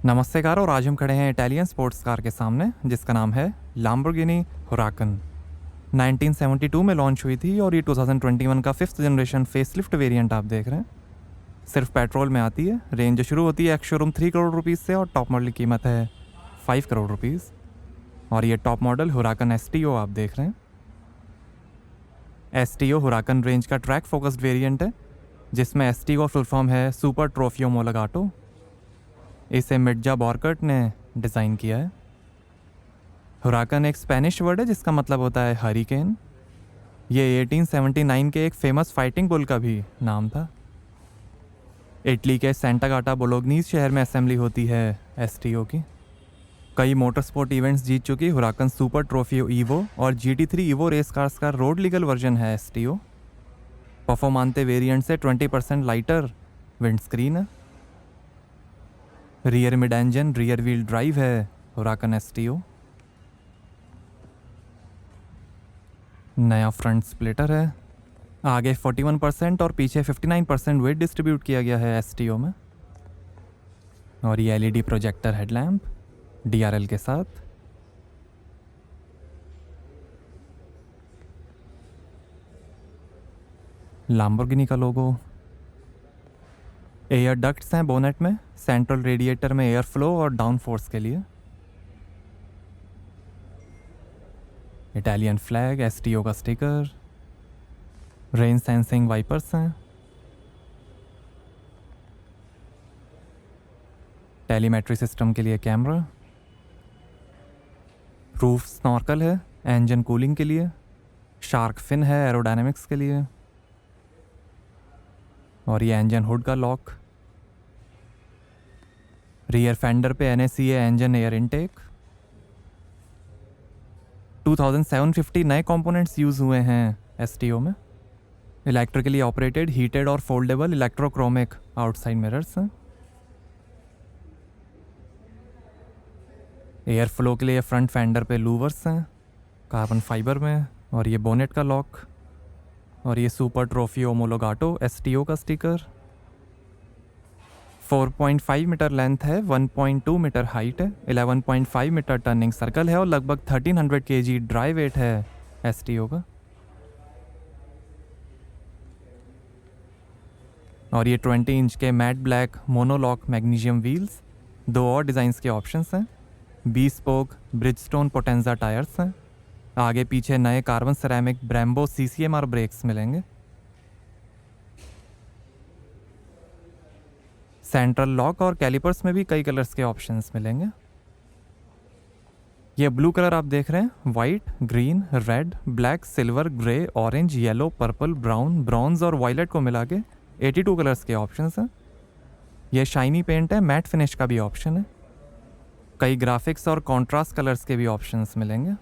नमस्ते कार, और आज हम खड़े हैं इटालियन स्पोर्ट्स कार के सामने जिसका नाम है लैम्बोर्गिनी हुराकन। 1972 में लॉन्च हुई थी और ये 2021 का 5th जनरेशन फेसलिफ्ट वेरिएंट आप देख रहे हैं। सिर्फ पेट्रोल में आती है। रेंज शुरू होती है एक्स शोरूम 3 करोड़ रुपीज़ से और टॉप मॉडल की कीमत है 5 करोड़ रुपीज़। और ये टॉप मॉडल हुराकन STO आप देख रहे हैं। STO हुराकन रेंज का ट्रैक फोकस्ड वेरिएंट है जिसमें STO फुल फॉर्म है सुपर ट्रोफियो मोलगाटो। इसे मिर्जा बॉर्कट ने डिज़ाइन किया है। हुराकन एक स्पेनिश वर्ड है जिसका मतलब होता है हरिकेन। ये 1879 के एक फेमस फाइटिंग बुल का भी नाम था। इटली के सेंटागाटा बोलोग्नीज शहर में असेंबली होती है STO की। कई मोटर स्पोर्ट इवेंट्स जीत चुकी हुराकन सुपर ट्रोफियो ईवो और GT3 ईवो रेस कार्स का रोड लीगल वर्जन है STO। परफॉर्मांते वेरिएंट से 20% लाइटर विंड स्क्रीन है। Rear mid engine rear wheel drive है हुराकन STO। नया फ्रंट स्प्लिटर है। आगे 41% और पीछे 59% वेट डिस्ट्रीब्यूट किया गया है STO में। और ये LED प्रोजेक्टर हेडलैम्प DRL के साथ। लैम्बोर्गिनी का लोगो। एयर डक्ट्स हैं बोनेट में, सेंट्रल रेडिएटर में एयर फ्लो और डाउन फोर्स के लिए। इटालियन फ्लैग, STO का स्टिकर, रेन सेंसिंग वाइपर्स हैं, टेलीमेट्री सिस्टम के लिए कैमरा, रूफ स्नॉर्कल है इंजन कूलिंग के लिए, शार्क फिन है एरोडायनेमिक्स के लिए, और ये इंजन हुड का लॉक। रियर फेंडर पे NACA इंजन एयर इनटेक। 2750 नए कंपोनेंट्स यूज़ हुए हैं STO में। इलेक्ट्रिकली ऑपरेटेड हीटेड और फोल्डेबल इलेक्ट्रोक्रोमिक आउटसाइड मिरर्स हैं। एयर फ्लो के लिए फ्रंट फेंडर पे लूवर्स हैं कार्बन फाइबर में, और ये बोनेट का लॉक। और ये सुपर ट्रोफी ओमोलोगाटो STO का स्टिकर। 4.5 मीटर लेंथ है, 1.2 मीटर हाइट है, 11.5 मीटर टर्निंग सर्कल है और लगभग 1300 kg ड्राई वेट है STO का। और ये 20 इंच के मैट ब्लैक मोनोलॉक मैग्नीशियम व्हील्स। 2 और डिज़ाइंस के ऑप्शंस हैं। 20 स्पोक ब्रिजस्टोन पोटेंजा टायर्स हैं। आगे पीछे नए carbon ceramic Brembo CCMR brakes मिलेंगे। सेंट्रल लॉक और कैलिपर्स में भी कई कलर्स के ऑप्शंस मिलेंगे। ये ब्लू कलर आप देख रहे हैं, white, green, red, black, silver, grey, orange, yellow, purple, brown, bronze और वायलेट को मिला के 82 कलर्स के ऑप्शंस हैं। ये शाइनी पेंट है, मैट फिनिश का भी ऑप्शन है। कई ग्राफिक्स और कॉन्ट्रास्ट कलर्स के भी ऑप्शंस मिलेंगे।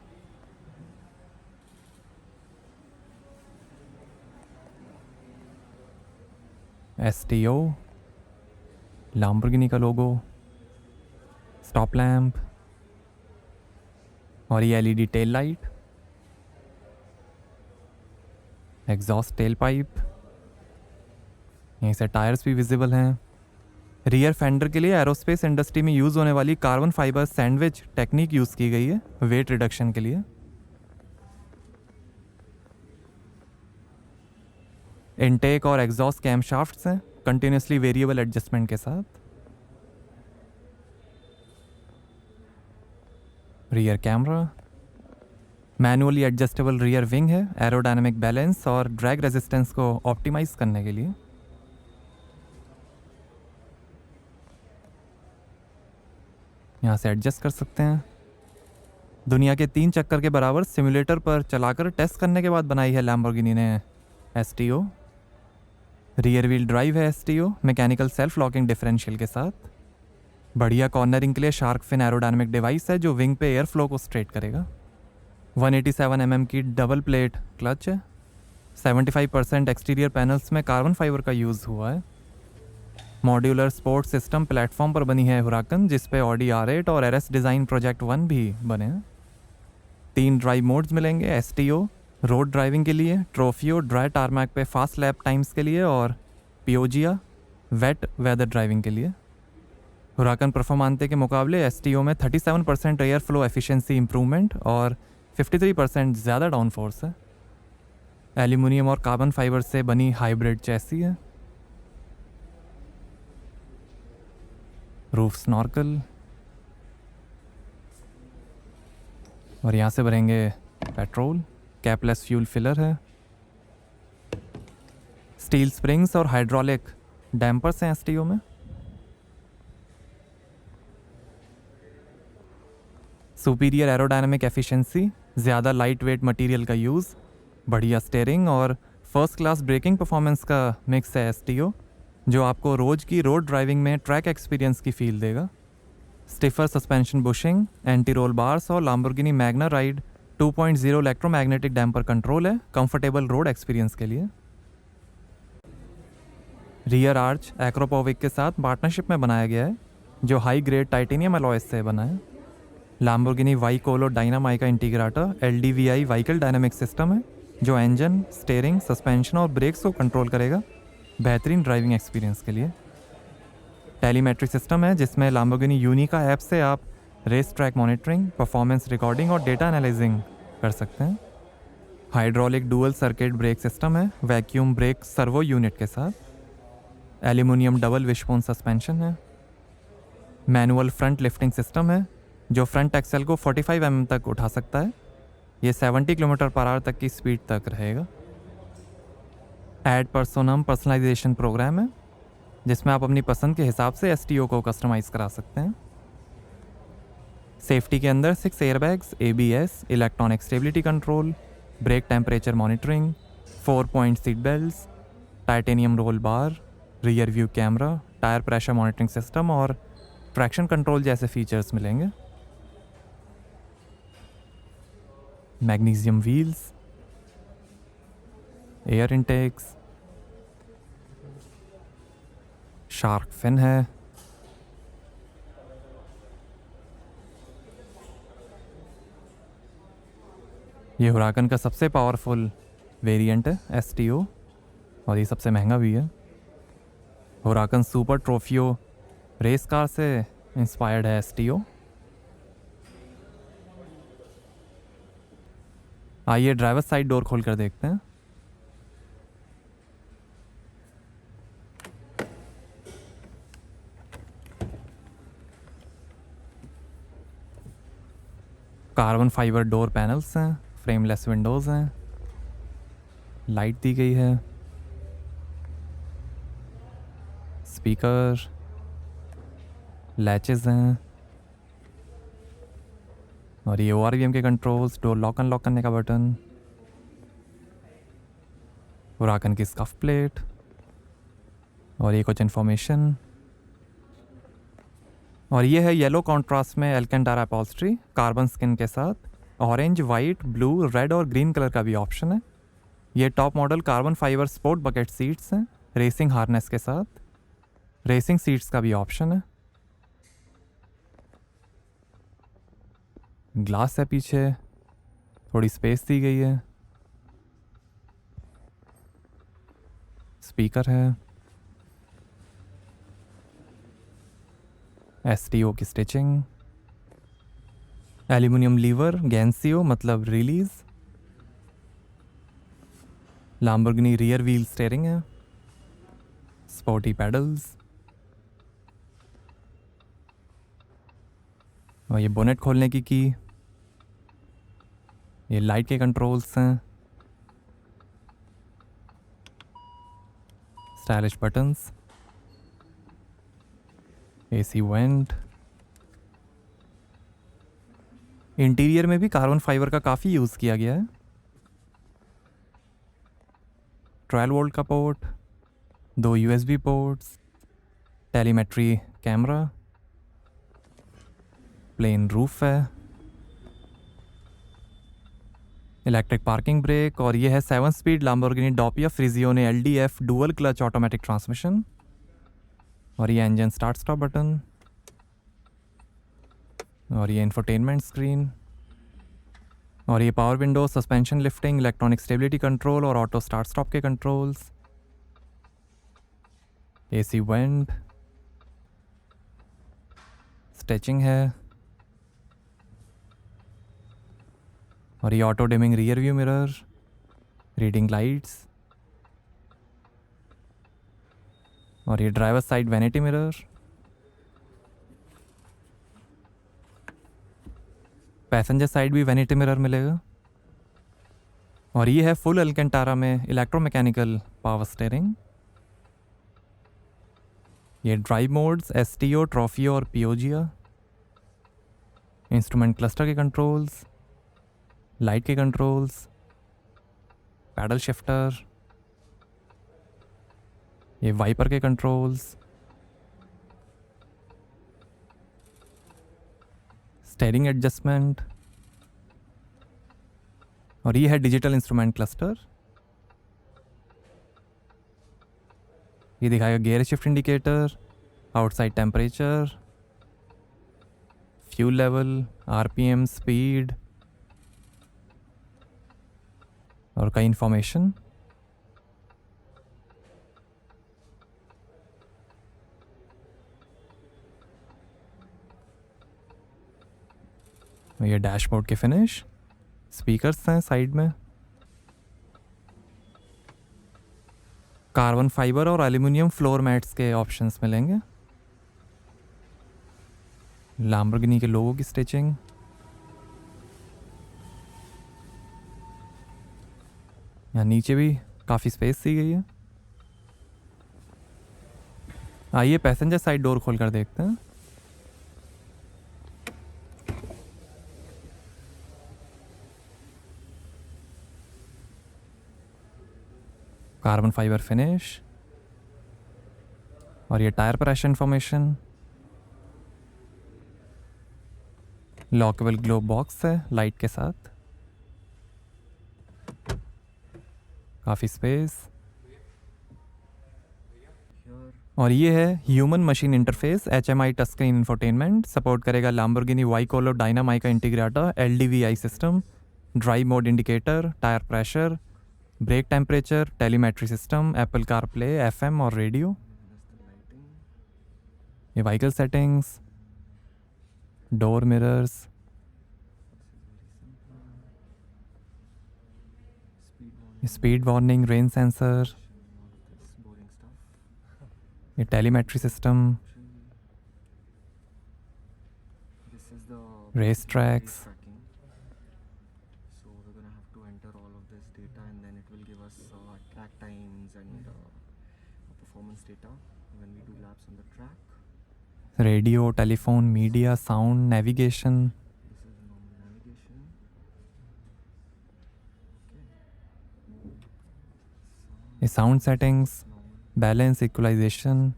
STO, लैम्बोर्गिनी का लोगो, स्टॉप लैम्प, और ये LED tail light, exhaust tell pipe. यहीं से टायर्स भी विजिबल हैं। रियर फेंडर के लिए एरोस्पेस इंडस्ट्री में यूज़ होने वाली carbon fibre sandwich technique use की गई है वेट रिडक्शन के लिए। इनटेक और एग्जॉस्ट कैम शाफ्ट्स हैं कंटिन्यूसली वेरिएबल एडजस्टमेंट के साथ। Rear camera, manually adjustable rear wing है एरोडायनेमिक बैलेंस और ड्रैग रेजिस्टेंस को ऑप्टिमाइज करने के लिए। यहाँ से एडजस्ट कर सकते हैं। दुनिया के 3 चक्कर के बराबर सिमुलेटर पर चलाकर टेस्ट करने के बाद बनाई है लैम्बोर्गिनी ने STO। रियर व्हील ड्राइव है STO mechanical self locking differential के साथ। बढ़िया कॉर्नरिंग के लिए शार्क फिन एरोडायनेमिक डिवाइस है जो विंग पे एयर फ्लो को स्ट्रेट करेगा। 187 mm की डबल प्लेट क्लच है। 75% एक्सटीरियर पैनल्स में कार्बन फाइबर का यूज़ हुआ है। मॉड्यूलर स्पोर्ट सिस्टम प्लेटफॉर्म पर बनी है हुराकन जिस पे Audi R8 और RS डिज़ाइन प्रोजेक्ट 1 भी बने हैं। 3 ड्राइव मोड्स मिलेंगे STO रोड ड्राइविंग के लिए, ट्रोफियो ड्राई टारमैक पे फास्ट लैप टाइम्स के लिए, और पियोजिया वेट वेदर ड्राइविंग के लिए। हुराकन परफॉर्मांते के मुकाबले एसटीओ में 37% एयर फ्लो एफिशिएंसी इंप्रूवमेंट और 53% ज़्यादा डाउन फोर्स है। एल्यूमिनियम और कार्बन फाइबर से बनी हाइब्रिड चैसी है। रूफ स्नॉर्कल, और यहाँ से भरेंगे पेट्रोल। कैपलेस फ्यूल फिलर है। स्टील स्प्रिंग्स और हाइड्रोलिक डैम्पर्स हैं एसटीओ में। सुपीरियर एरोडायनामिक एफिशिएंसी, ज़्यादा लाइट वेट मटीरियल का यूज़, बढ़िया स्टेयरिंग और फर्स्ट क्लास ब्रेकिंग परफॉर्मेंस का मिक्स है एसटीओ, जो आपको रोज़ की रोड ड्राइविंग में ट्रैक एक्सपीरियंस की फील देगा। Stiffer suspension bushing, anti roll bars और Lamborghini Magna ride 2.0 electromagnetic damper control है कंफर्टेबल रोड एक्सपीरियंस के लिए। रियर आर्च एक्रोपोविक के साथ पार्टनरशिप में बनाया गया है, जो हाई ग्रेड टाइटेनियम अलॉयज से बना है। Lamborghini Veicolo Dinamica Integrata LDVI vehicle dynamic system है, जो इंजन, स्टीयरिंग, सस्पेंशन और ब्रेक्स को कंट्रोल करेगा बेहतरीन ड्राइविंग एक्सपीरियंस के लिए। टेलीमेट्रिक सिस्टम है, जिसमें लैम्बोर्गिनी यूनिका ऐप से आप race track monitoring, performance recording और डेटा एनालाइजिंग कर सकते हैं। Hydraulic dual circuit brake system है, वैक्यूम ब्रेक सर्वो यूनिट के साथ। एल्यूमिनियम डबल विशबोन सस्पेंशन है। मैनुअल फ्रंट लिफ्टिंग सिस्टम है, जो फ्रंट एक्सेल को 45 mm तक उठा सकता है। ये 70 km/h तक की स्पीड तक रहेगा। एड पर्सोनम पर्सनलाइजेशन प्रोग्राम है, जिसमें आप अपनी पसंद के हिसाब से एसटीओ को कस्टमाइज़ करा सकते हैं। सेफ्टी के अंदर 6 airbags, ABS, electronic stability control, brake temperature monitoring, 4 point seat belts, titanium roll bar, rear view camera, tyre pressure monitoring system और ट्रैक्शन कंट्रोल जैसे फीचर्स मिलेंगे। Magnesium wheels, air intakes, shark fin है। ये Huracan का सबसे powerful variant है STO, और ये सबसे महंगा भी है। Huracan Super Trofeo race car से इंस्पायर्ड है एसटीओ। आइए ड्राइवर साइड डोर खोल कर देखते हैं। कार्बन फाइबर डोर पैनल्स हैं, फ्रेमलेस विंडोज़ हैं, लाइट दी गई है, स्पीकर, लैचेस हैं, और ये ORVM के कंट्रोल्स, डोर लॉक अनलॉक करने का बटन, हुराकन की स्कफ प्लेट, और ये कुछ इन्फॉर्मेशन। और ये है येलो कॉन्ट्रास्ट में एल्केंटारा अपॉल्स्ट्री कार्बन स्किन के साथ। ऑरेंज, वाइट, ब्लू, रेड और ग्रीन कलर का भी ऑप्शन है। ये top model carbon fibre sport bucket seats हैं, रेसिंग हार्नेस के साथ। रेसिंग सीट्स का भी ऑप्शन है। ग्लास है पीछे, थोड़ी स्पेस दी गई है। स्पीकर है, एसटीओ की स्टिचिंग, एल्यूमिनियम लीवर, गैंसियो मतलब release, Lamborghini rear wheel steering है, स्पोर्टी पैडल्स, और ये बोनेट खोलने की ये लाइट के कंट्रोल्स हैं, stylish buttons, AC went. Interior में भी कार्बन फाइबर का काफ़ी यूज़ किया गया है। 12 वोल्ट का port, 2 USB ports, telemetry camera, plain roof है, इलेक्ट्रिक पार्किंग ब्रेक, और ये है 7 speed Lamborghini Doppia Frizione LDF dual clutch automatic transmission, और ये इंजन स्टार्ट स्टॉप बटन, और ये इंफोटेनमेंट स्क्रीन, और ये power window, suspension lifting, electronic stability control और ऑटो स्टार्ट स्टॉप के कंट्रोल्स, AC वेंट, स्ट्रेचिंग है, और ये auto dimming rear view mirror, reading lights, और ये driver side vanity mirror, passenger side भी वैनिटी मिरर मिलेगा। और ये है फुल अल्केंटारा में इलेक्ट्रोमैकेनिकल पावर स्टीयरिंग। ये ड्राइव मोड्स एसटीओ, ट्रॉफियो और पियोजिया, इंस्ट्रूमेंट क्लस्टर के कंट्रोल्स, लाइट के कंट्रोल्स, पैडल शिफ्टर, ये वाइपर के कंट्रोल्स, स्टीयरिंग एडजस्टमेंट, और ये है डिजिटल इंस्ट्रूमेंट क्लस्टर। ये दिखाएगा gear shift indicator, outside temperature, fuel level, RPM, speed और कई इंफॉर्मेशन। ये डैशबोर्ड के फिनिश, स्पीकर्स हैं साइड में, कार्बन फाइबर और एल्यूमिनियम फ्लोर मैट्स के ऑप्शंस मिलेंगे, लैम्बोर्गिनी के लोगो की स्टिचिंग, यहाँ नीचे भी काफ़ी स्पेस दी गई है। आइए पैसेंजर साइड डोर खोलकर देखते हैं। कार्बन फाइबर फिनिश, और ये tyre pressure information, lockable glove box है लाइट के साथ, काफ़ी स्पेस, और ये है human machine interface HMI touch screen infotainment, support करेगा Lamborghini Veicolo Dinamica Integrata LDVI system, drive mode indicator, tyre pressure, brake temperature, telemetry system, Apple CarPlay, FM और radio, ये vehicle settings, door mirrors, speed warning, rain sensor, ये telemetry system, race tracks, radio, telephone, media, sound, navigation, ये sound settings, balance, equalisation,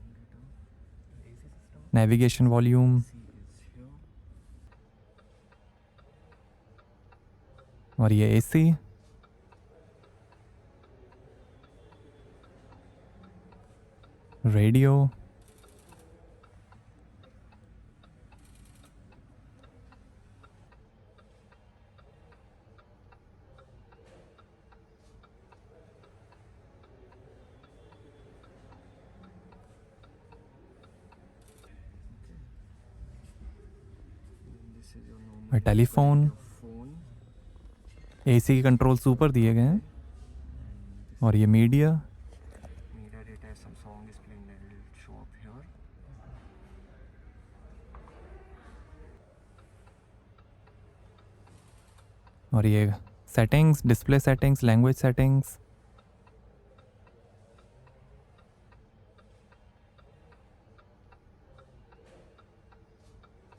navigation volume, और ये AC, radio, telephone, AC के controls ऊपर दिए गए हैं, और ये मीडिया, और ये settings, display settings, language settings,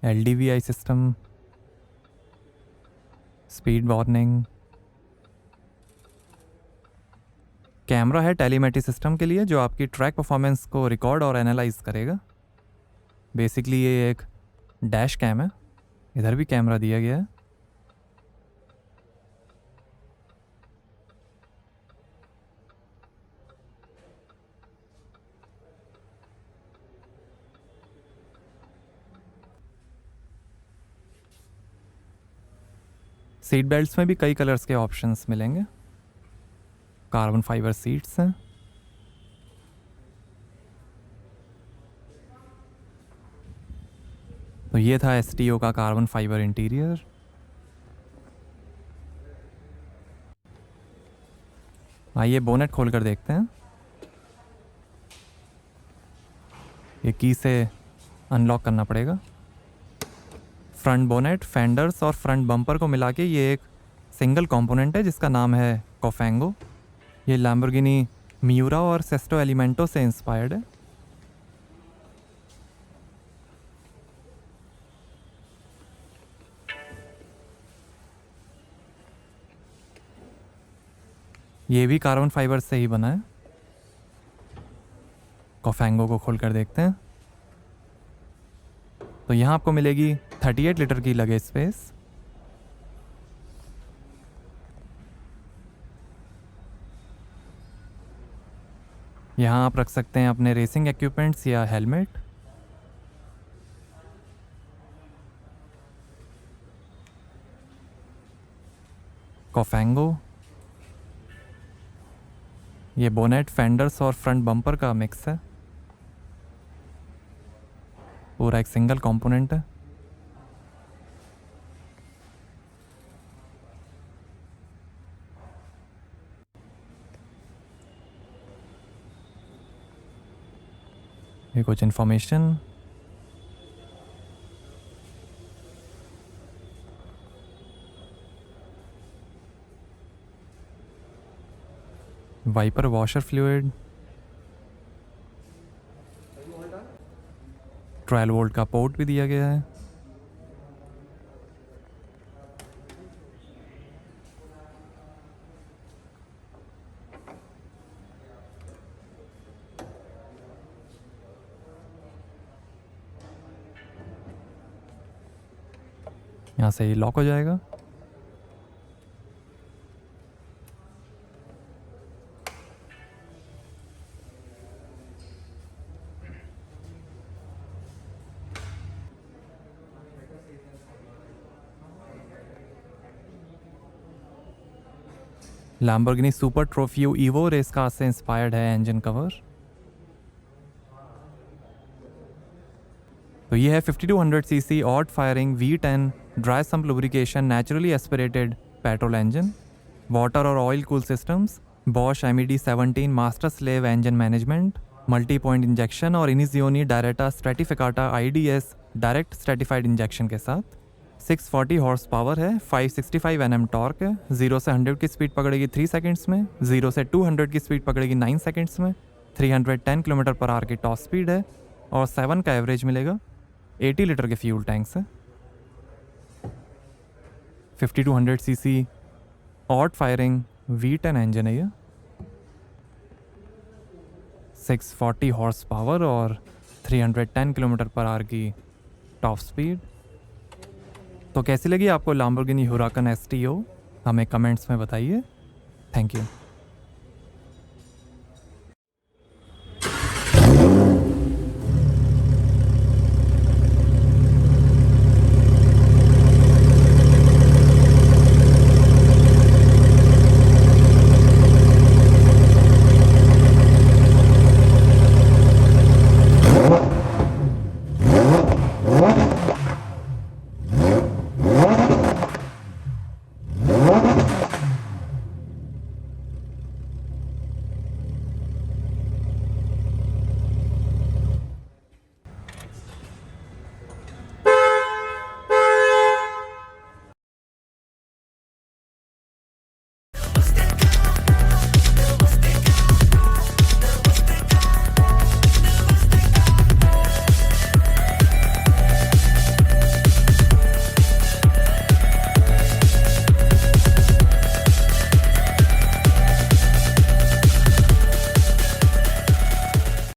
LDVI system, speed warning, camera है टेलीमेट्री सिस्टम के लिए जो आपकी ट्रैक परफॉर्मेंस को रिकॉर्ड और एनालाइज करेगा। बेसिकली ये एक डैश कैम है, इधर भी कैमरा दिया गया है। सीट बेल्ट्स में भी कई कलर्स के ऑप्शंस मिलेंगे, कार्बन फाइबर सीट्स हैं, तो ये था STO का कार्बन फाइबर इंटीरियर। आइए बोनेट खोल कर देखते हैं। ये की से अनलॉक करना पड़ेगा। फ्रंट बोनेट, फेंडर्स और फ्रंट बम्पर को मिला के ये एक सिंगल कंपोनेंट है जिसका नाम है कोफेंगो। ये लैम्बोर्गिनी मियूरा और सेस्टो एलिमेंटो से इंस्पायर्ड है। ये भी कार्बन फाइबर से ही बना है। कोफेंगो को खोलकर देखते हैं। तो यहाँ आपको मिलेगी 38 लीटर की लगेज स्पेस। यहाँ आप रख सकते हैं अपने रेसिंग इक्विपमेंट्स या हेलमेट। कोफेंगो, ये बोनेट, फेंडर्स और फ्रंट बम्पर का मिक्स है, पूरा एक सिंगल कंपोनेंट है। ये कुछ information. Wiper washer fluid, 12 volt का पोर्ट भी दिया गया है। यहाँ से ये लॉक हो जाएगा। Lamborghini Super Trofeo Evo race car से इंस्पायर्ड है इंजन कवर। तो ये है 5200 CC odd firing V10 dry sump lubrication naturally aspirated petrol engine, water और oil cool systems, Bosch MED 17 master slave engine management, multi point injection और Iniezione Diretta Stratificata IDS direct stratified injection के साथ। 640 horse power है, 565 Nm torque है। 0 से 100 की speed पकड़ेगी 3 seconds में, 0 से 200 की स्पीड पकड़ेगी 9 सेकंड्स में। 310 km/h की टॉप स्पीड है और 7 का एवरेज मिलेगा। 80 लीटर के फ्यूल टैंक से। 5200 CC odd firing V10 engine है ये। 640 हॉर्स पावर और 310 km/h की टॉप स्पीड। तो कैसी लगी आपको लैम्बोर्गिनी हुराकन STO? हमें कमेंट्स में बताइए। Thank you.